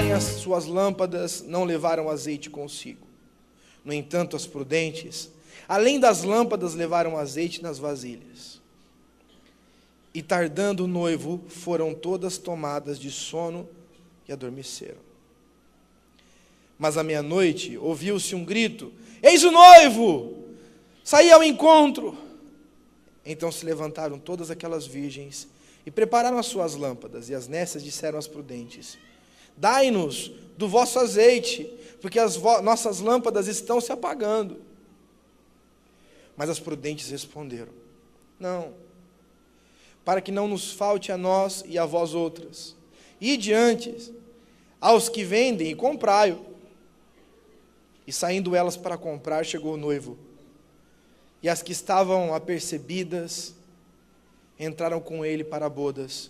prepararem as suas lâmpadas, não levaram azeite consigo. No entanto, as prudentes, além das lâmpadas, levaram azeite nas vasilhas. E tardando o noivo, foram todas tomadas de sono e adormeceram. Mas à meia-noite ouviu-se um grito: eis o noivo! Saí ao encontro! Então se levantaram todas aquelas virgens e prepararam as suas lâmpadas. E as nécias disseram às prudentes: dai-nos do vosso azeite, porque as nossas lâmpadas estão se apagando. Mas as prudentes responderam: não, para que não nos falte a nós e a vós outras. Ide antes aos que vendem e comprai-o. E saindo elas para comprar, chegou o noivo. E as que estavam apercebidas entraram com ele para bodas,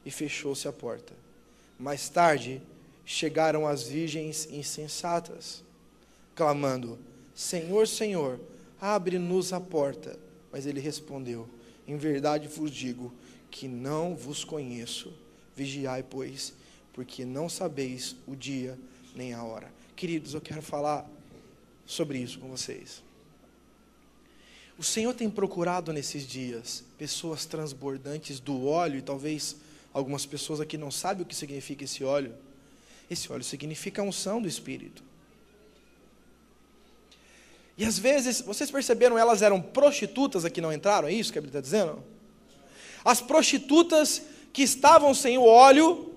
e fechou-se a porta. Mais tarde chegaram as virgens insensatas, clamando: Senhor, Senhor, abre-nos a porta. Mas ele respondeu: em verdade vos digo que não vos conheço. Vigiai, pois, porque não sabeis o dia nem a hora. Queridos, eu quero falar sobre isso com vocês. O Senhor tem procurado nesses dias pessoas transbordantes do óleo, e talvez algumas pessoas aqui não sabem o que significa esse óleo. Esse óleo significa a unção do Espírito. E às vezes, vocês perceberam, elas eram prostitutas aqui, não entraram? É isso que a Bíblia está dizendo? As prostitutas que estavam sem o óleo,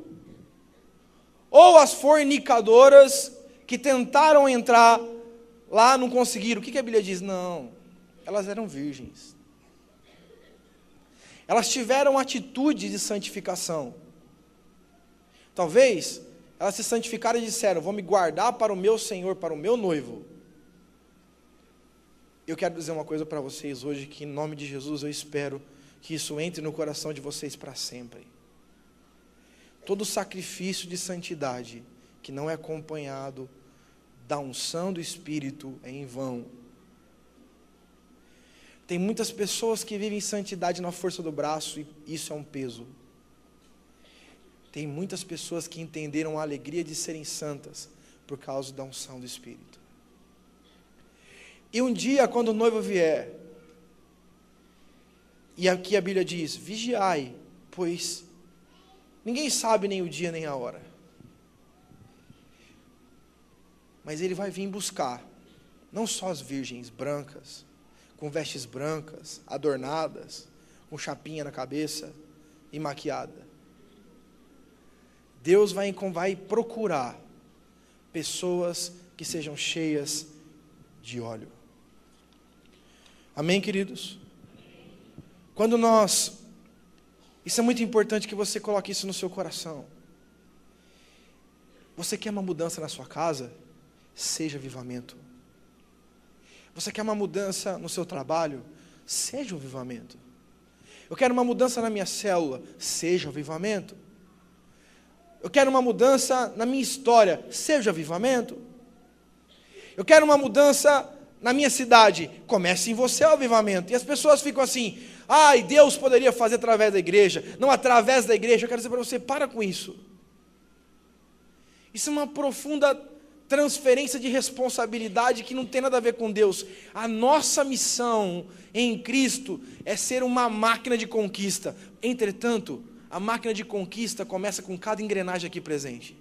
ou as fornicadoras que tentaram entrar lá, não conseguiram. O que a Bíblia diz? Não, elas eram virgens. Elas tiveram atitude de santificação. Talvez elas se santificaram e disseram: vou me guardar para o meu Senhor, para o meu noivo. Eu quero dizer uma coisa para vocês hoje, que em nome de Jesus eu espero que isso entre no coração de vocês para sempre. Todo sacrifício de santidade que não é acompanhado da unção do Espírito é em vão. Tem muitas pessoas que vivem santidade na força do braço, e isso é um peso. Tem muitas pessoas que entenderam a alegria de serem santas por causa da unção do Espírito. E um dia, quando o noivo vier, e aqui a Bíblia diz: vigiai, pois ninguém sabe nem o dia nem a hora. Mas ele vai vir buscar, não só as virgens brancas, com vestes brancas, adornadas, com chapinha na cabeça e maquiada. Deus vai procurar pessoas que sejam cheias de óleo. Amém, queridos? Isso é muito importante que você coloque isso no seu coração. Você quer uma mudança na sua casa? Seja avivamento. Você quer uma mudança no seu trabalho? Seja um avivamento. Eu quero uma mudança na minha célula? Seja um avivamento. Eu quero uma mudança na minha história? Seja um avivamento. Eu quero uma mudança na minha cidade? Comece em você o avivamento. E as pessoas ficam assim: ai, Deus poderia fazer através da igreja. Não através da igreja. Eu quero dizer para você: para com isso. Isso é uma profunda transferência de responsabilidade que não tem nada a ver com Deus. A nossa missão em Cristo é ser uma máquina de conquista. Entretanto, a máquina de conquista começa com cada engrenagem aqui presente.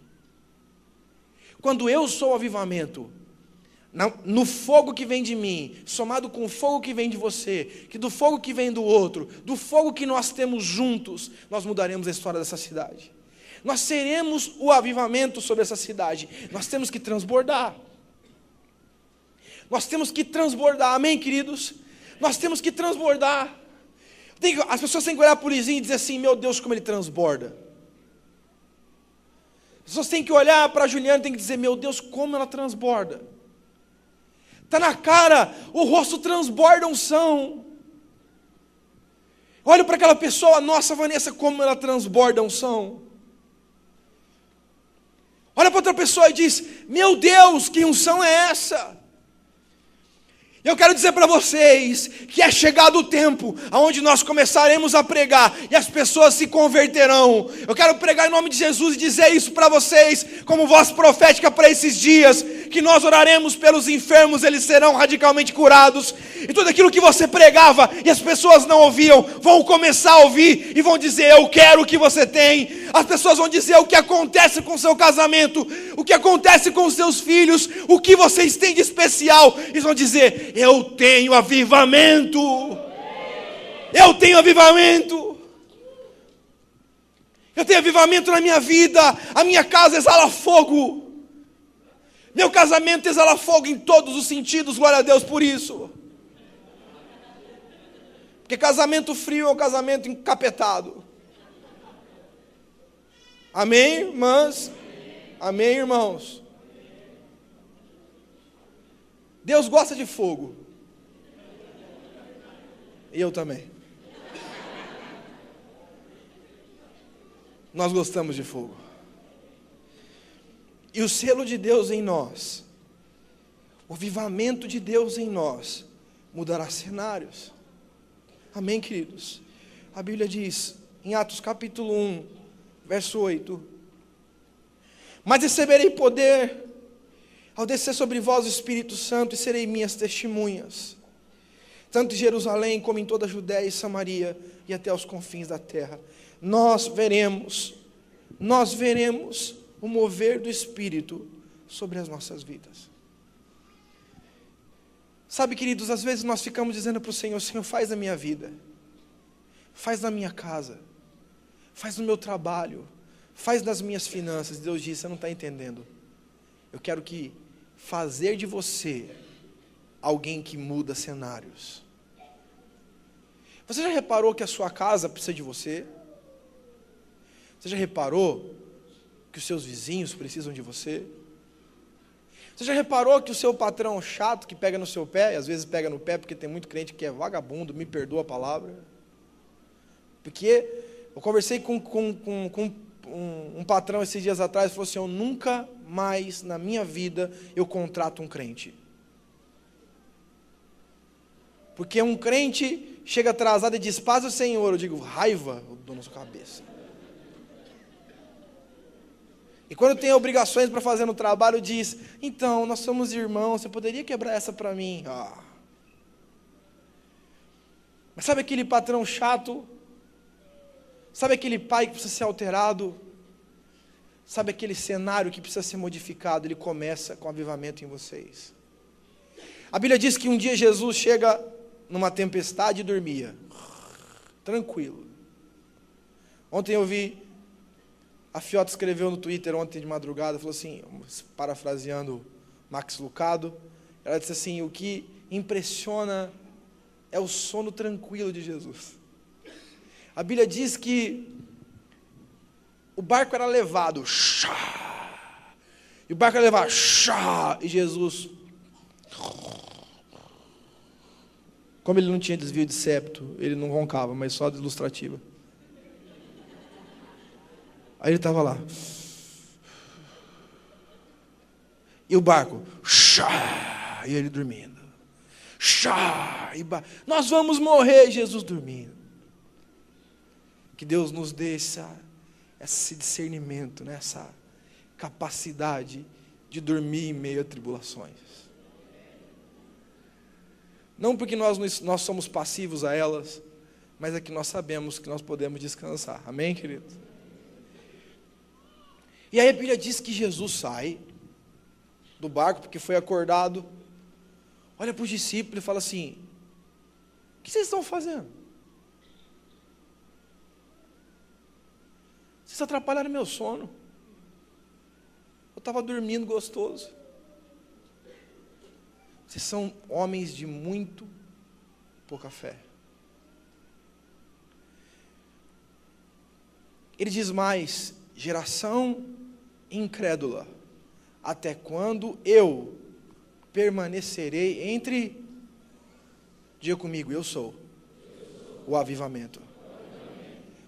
Quando eu sou o avivamento, no fogo que vem de mim, somado com o fogo que vem de você, que do fogo que vem do outro, do fogo que nós temos juntos, nós mudaremos a história dessa cidade. Nós seremos o avivamento sobre essa cidade. Nós temos que transbordar. Nós temos que transbordar, amém, queridos? Nós temos que transbordar. As pessoas têm que olhar para o Lizinho e dizer assim: meu Deus, como ele transborda. As pessoas têm que olhar para a Juliana e têm que dizer: meu Deus, como ela transborda. Está na cara, o rosto transborda unção. Olha para aquela pessoa: nossa, Vanessa, como ela transborda unção. Olha para outra pessoa e diz: meu Deus, que unção é essa? Eu quero dizer para vocês que é chegado o tempo onde nós começaremos a pregar e as pessoas se converterão. Eu quero pregar em nome de Jesus e dizer isso para vocês como voz profética para esses dias, que nós oraremos pelos enfermos, eles serão radicalmente curados, e tudo aquilo que você pregava e as pessoas não ouviam, vão começar a ouvir e vão dizer: eu quero o que você tem. As pessoas vão dizer o que acontece com o seu casamento, o que acontece com os seus filhos, o que vocês têm de especial. Eles vão dizer: eu tenho avivamento. Eu tenho avivamento. Eu tenho avivamento na minha vida. A minha casa exala fogo. Meu casamento exala fogo em todos os sentidos. Glória a Deus por isso. Porque casamento frio é um casamento encapetado. Amém, irmãs? Amém, irmãos? Deus gosta de fogo. E eu também. Nós gostamos de fogo. E o selo de Deus em nós, o avivamento de Deus em nós, mudará cenários. Amém, queridos? A Bíblia diz, em Atos capítulo 1, verso 8: mas receberei poder ao descer sobre vós o Espírito Santo, e serei minhas testemunhas, tanto em Jerusalém como em toda a Judéia e Samaria, e até os confins da terra. Nós veremos o mover do Espírito sobre as nossas vidas. Sabe, queridos, às vezes nós ficamos dizendo para o Senhor: Senhor, faz na minha vida, faz na minha casa, faz no meu trabalho, faz nas minhas finanças. Deus diz: você não está entendendo. Eu quero que fazer de você alguém que muda cenários. Você já reparou que a sua casa precisa de você? Você já reparou que os seus vizinhos precisam de você? Você já reparou que o seu patrão chato que pega no seu pé, e às vezes pega no pé porque tem muito crente que é vagabundo, me perdoa a palavra, porque eu conversei com um patrão esses dias atrás, e falou assim: eu nunca mais na minha vida eu contrato um crente. Porque um crente chega atrasado e diz: paz o Senhor. Eu digo: raiva, eu dou na sua cabeça. E quando tem obrigações para fazer no trabalho, diz: então, nós somos irmãos, você poderia quebrar essa para mim? Mas sabe aquele patrão chato? Sabe aquele pai que precisa ser alterado? Sabe aquele cenário que precisa ser modificado? Ele começa com avivamento em vocês. A Bíblia diz que um dia Jesus chega numa tempestade e dormia, tranquilo. Ontem eu vi, a Fiota escreveu no Twitter ontem de madrugada, falou assim, parafraseando Max Lucado, ela disse assim: o que impressiona é o sono tranquilo de Jesus. A Bíblia diz que o barco era levado, e o barco era levado, e Jesus, como ele não tinha desvio de septo, ele não roncava, mas só de ilustrativa. Aí ele estava lá. E o barco, e ele dormindo. Nós vamos morrer, Jesus dormindo. Que Deus nos dê esse discernimento, né? Essa capacidade de dormir em meio a tribulações. Não porque nós somos passivos a elas, mas é que nós sabemos que nós podemos descansar. Amém, querido? E aí a Bíblia diz que Jesus sai do barco, porque foi acordado, olha para os discípulos e fala assim: o que vocês estão fazendo? Vocês atrapalharam meu sono. Eu estava dormindo gostoso. Vocês são homens de muito pouca fé. Ele diz mais: geração incrédula, até quando eu permanecerei entre... Diga comigo: eu sou o avivamento.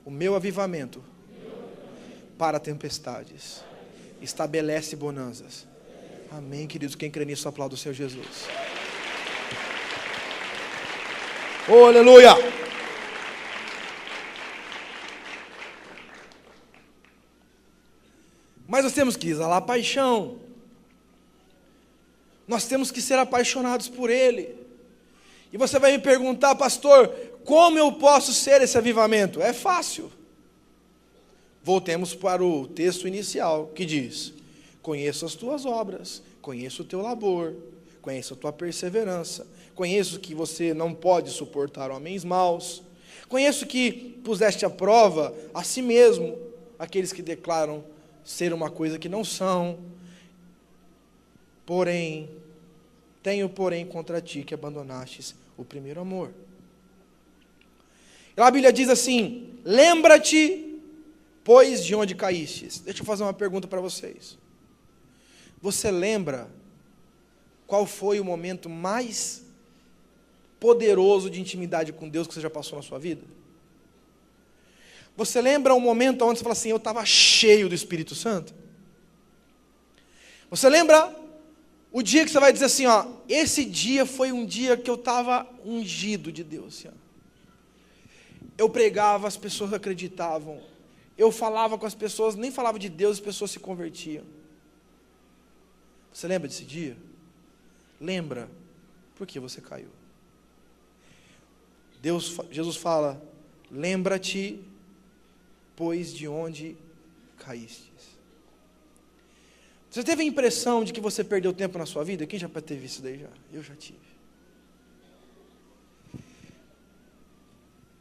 O meu avivamento para tempestades estabelece bonanças. Amém, queridos? Quem crê nisso, aplauda o Senhor Jesus. Oh, aleluia! Mas nós temos que exalar a paixão. Nós temos que ser apaixonados por Ele. E você vai me perguntar, pastor, como eu posso ser esse avivamento? É fácil. Voltemos para o texto inicial, que diz: conheço as tuas obras, conheço o teu labor, conheço a tua perseverança, conheço que você não pode suportar homens maus, conheço que puseste à prova a si mesmo aqueles que declaram ser uma coisa que não são. Tenho contra ti que abandonastes o primeiro amor. A Bíblia diz assim: lembra-te, pois, de onde caístes. Deixa eu fazer uma pergunta para vocês. Você lembra qual foi o momento mais poderoso de intimidade com Deus que você já passou na sua vida? Você lembra um momento onde você fala assim: eu estava cheio do Espírito Santo? Você lembra o dia que você vai dizer assim, ó, esse dia foi um dia que eu estava ungido de Deus, assim, ó. Eu pregava, as pessoas acreditavam. Eu falava com as pessoas, nem falava de Deus, as pessoas se convertiam. Você lembra desse dia? Lembra por que você caiu. Jesus fala: lembra-te, pois, de onde caístes. Você teve a impressão de que você perdeu tempo na sua vida? Quem já teve isso daí já? Eu já tive.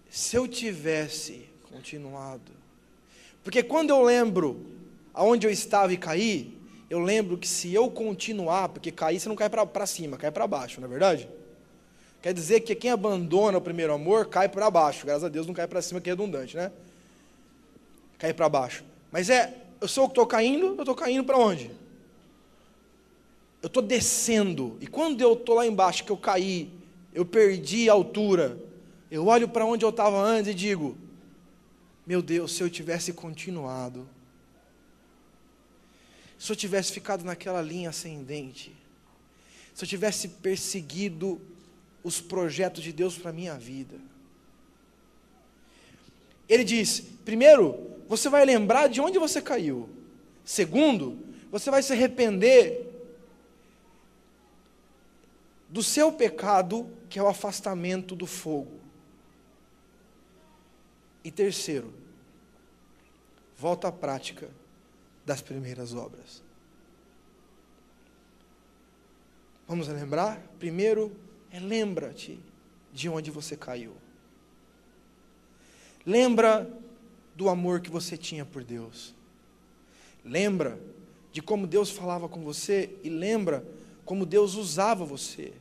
Se eu tivesse continuado, porque quando eu lembro aonde eu estava e caí, eu lembro que se eu continuar, porque cair você não cai para cima, cai para baixo, não é verdade? Quer dizer que quem abandona o primeiro amor cai para baixo, graças a Deus não cai para cima, que é redundante, né? Cai para baixo. Mas eu sou o que estou caindo, eu estou caindo para onde? Eu estou descendo, e quando eu estou lá embaixo, que eu caí, eu perdi a altura, eu olho para onde eu estava antes e digo: meu Deus, se eu tivesse continuado, se eu tivesse ficado naquela linha ascendente, se eu tivesse perseguido os projetos de Deus para a minha vida. Ele diz: primeiro, você vai lembrar de onde você caiu. Segundo, você vai se arrepender do seu pecado, que é o afastamento do fogo. E terceiro, volta à prática das primeiras obras. Vamos lembrar? Primeiro, lembra-te de onde você caiu. Lembra do amor que você tinha por Deus. Lembra de como Deus falava com você e lembra como Deus usava você.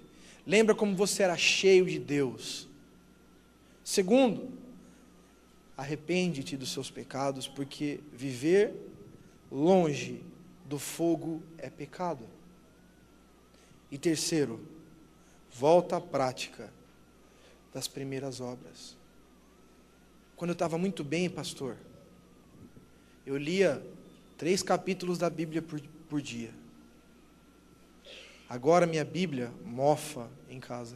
Lembra como você era cheio de Deus. Segundo, arrepende-te dos seus pecados, porque viver longe do fogo é pecado. E terceiro, volta à prática das primeiras obras. Quando eu estava muito bem, pastor, eu lia 3 capítulos da Bíblia por dia. Agora minha Bíblia mofa em casa.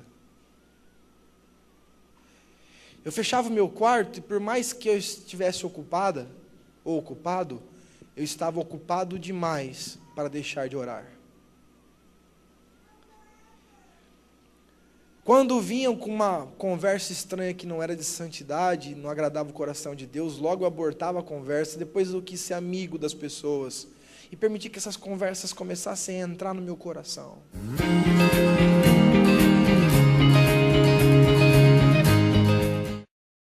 Eu fechava o meu quarto e por mais que eu estivesse ocupada ou ocupado, eu estava ocupado demais para deixar de orar. Quando vinham com uma conversa estranha que não era de santidade, não agradava o coração de Deus, logo eu abortava a conversa, depois eu quis ser amigo das pessoas e permitir que essas conversas começassem a entrar no meu coração.